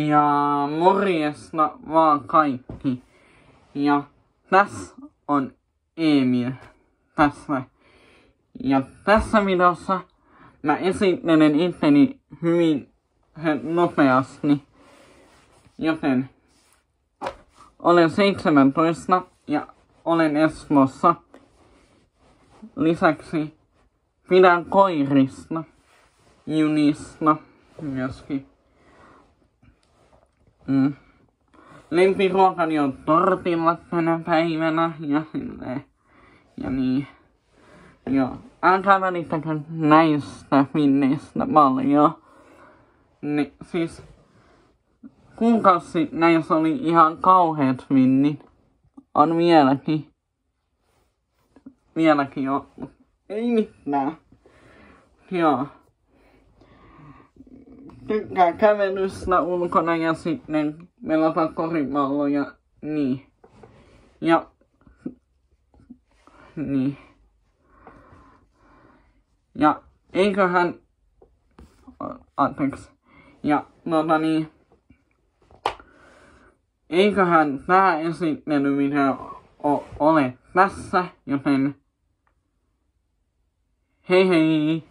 Ja morjesta vaan kaikki. Ja tässä on Emil tässä. Ja tässä videossa mä esittelen itteni hyvin nopeasti. Joten olen 17 ja olen Espoossa. Lisäksi pidän koirista, junista myöskin. Lempiruokani on tortillat tänä päivänä ja niin. Joo, älkää välittäkö näistä vinneistä paljon. Ne, siis kuukausi näissä oli ihan kauheat vinnit. On vieläkin. Vieläkin on. Ei mitään. Joo. Tykkää kävelystä ulkona ja sitten pelata koripalloja. Niin. Ja niin. Ja eiköhän eiköhän tää esittelyvideo ole tässä, joten hei hei!